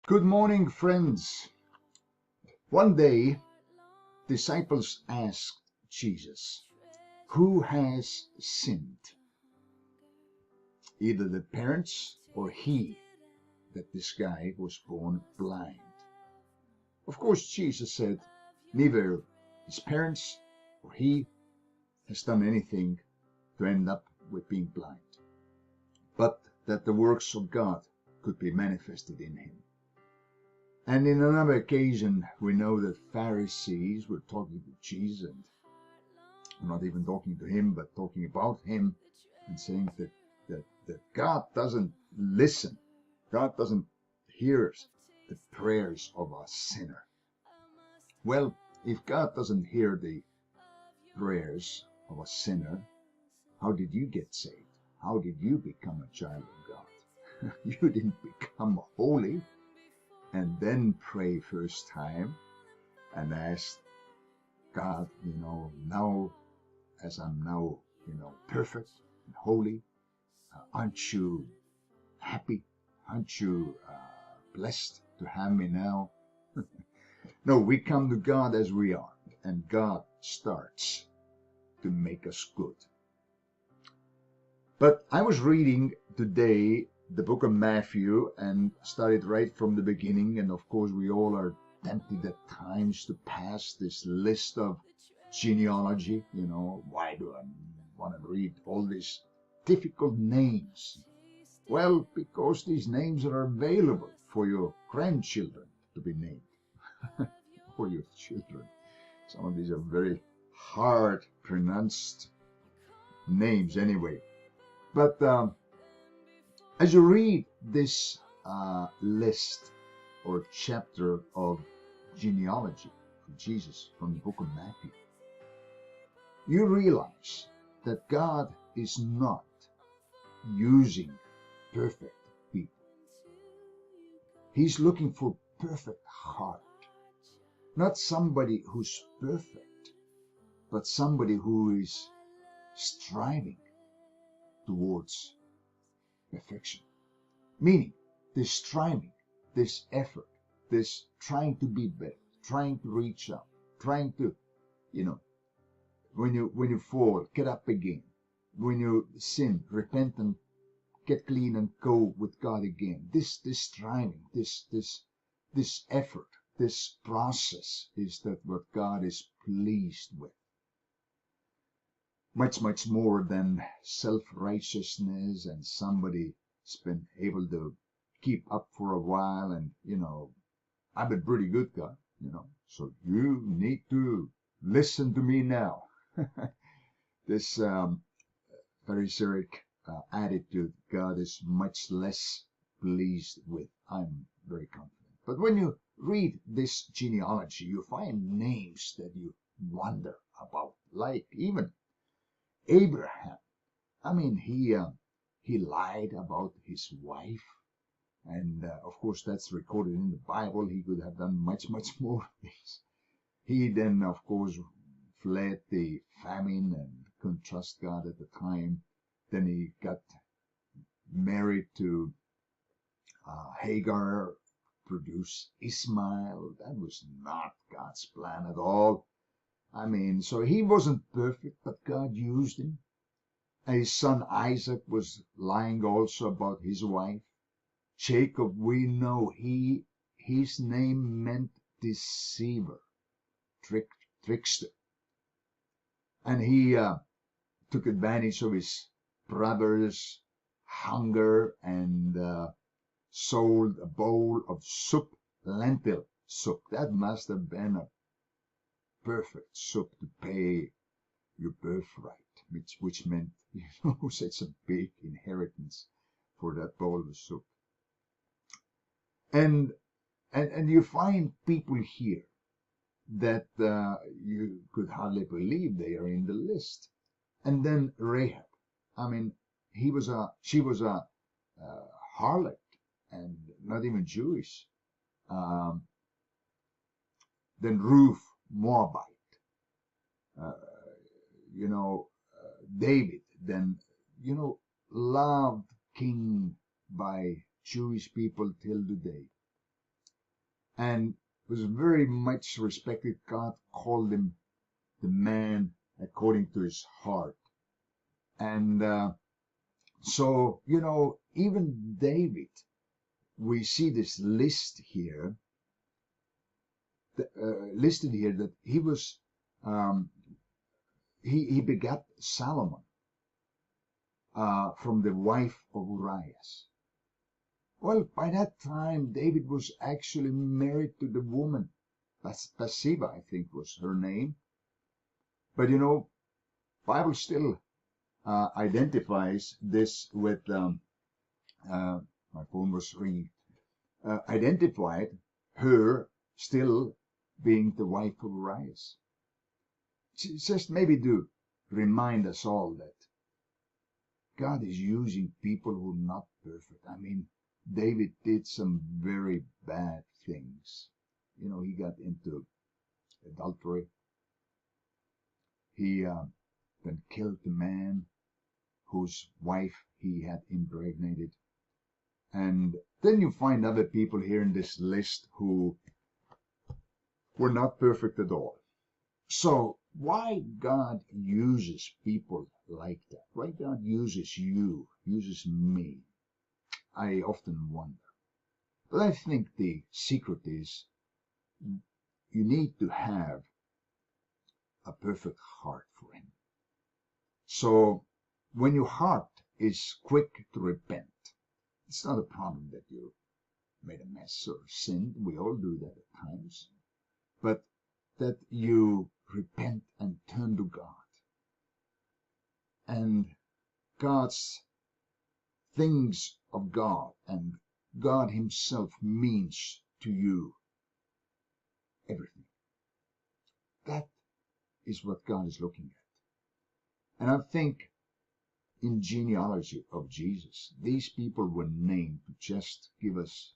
Good morning, friends. One day, disciples asked Jesus, who has sinned? Either the parents or he, that this guy was born blind. Of course, Jesus said, neither his parents or he has done anything to end up with being blind, but that the works of God could be manifested in him. And in another occasion, we know that Pharisees were talking to Jesus, and not even talking to him, but talking about him, and saying that God doesn't listen. God doesn't hear the prayers of a sinner. Well, if God doesn't hear the prayers of a sinner, how did you get saved? How did you become a child of God? You didn't become holy and then pray first time and ask God, now as I'm now, perfect and holy, aren't you happy? Aren't you blessed to have me now? No, we come to God as we are, and God starts to make us good. But I was reading today the book of Matthew and started right from the beginning, and of course we all are tempted at times to pass this list of genealogy. Why do I want to read all these difficult names? Well, because these names are available for your grandchildren to be named, or your children. Some of these are very hard pronounced names anyway. But as you read this list or chapter of genealogy for Jesus from the book of Matthew, you realize that God is not using perfect people. He's looking for perfect heart. Not somebody who's perfect, but somebody who is striving towards perfection. Meaning, this striving, this effort, this trying to be better, trying to reach out, trying to, when you fall, get up again. When you sin, repent and get clean and go with God again. This striving, this effort, this process is that what God is pleased with. Much more than self-righteousness and somebody's been able to keep up for a while and, I've been pretty good, God, so you need to listen to me now. This Pharisaic attitude, God is much less pleased with. I'm very confident. But when you read this genealogy, you find names that you wonder about, like even Abraham. I mean, he lied about his wife, and of course that's recorded in the Bible. He could have done much more things. He then, of course, fled the famine and couldn't trust God at the time. Then he got married to Hagar, produced Ismail. That was not God's plan at all. I mean, so he wasn't perfect, but God used him. His son Isaac was lying also about his wife. Jacob, we know his name meant deceiver, trickster. And he took advantage of his brother's hunger and sold a bowl of soup, lentil soup. That must have been a perfect soup to pay your birthright, which meant, such a big inheritance for that bowl of soup. And you find people here that you could hardly believe they are in the list. And then Rahab. I mean, she was a harlot and not even Jewish. Then Ruth, Moabite. David, then, loved king by Jewish people till today. and was very much respected. God called him the man according to his heart. And so, even David, we see this listed here that he was, he begat Solomon from the wife of Urias. Well, by that time, David was actually married to the woman, Bathsheba, I think was her name. But Bible still identifies this with, my phone was ringing, identified her still being the wife of Urias. Just maybe to remind us all that God is using people who are not perfect. I mean, David did some very bad things. He got into adultery. He then killed the man whose wife he had impregnated. And then you find other people here in this list who were not perfect at all. So why God uses people like that? Why God uses you, uses me? I often wonder. But I think the secret is you need to have a perfect heart for Him. So when your heart is quick to repent, it's not a problem that you made a mess or sinned. We all do that at times. But that you repent and turn to God. And God's things of God and God Himself means to you everything. That is what God is looking at. And I think in genealogy of Jesus, these people were named to just give us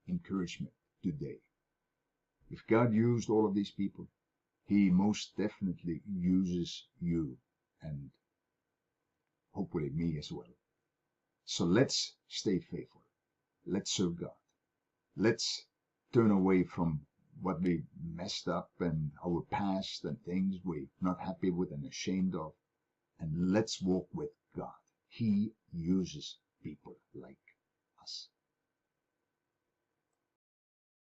encouragement today. If God used all of these people, He most definitely uses you and hopefully me as well. So let's stay faithful. Let's serve God. Let's turn away from what we messed up and our past and things we're not happy with and ashamed of. And let's walk with God. He uses people like us.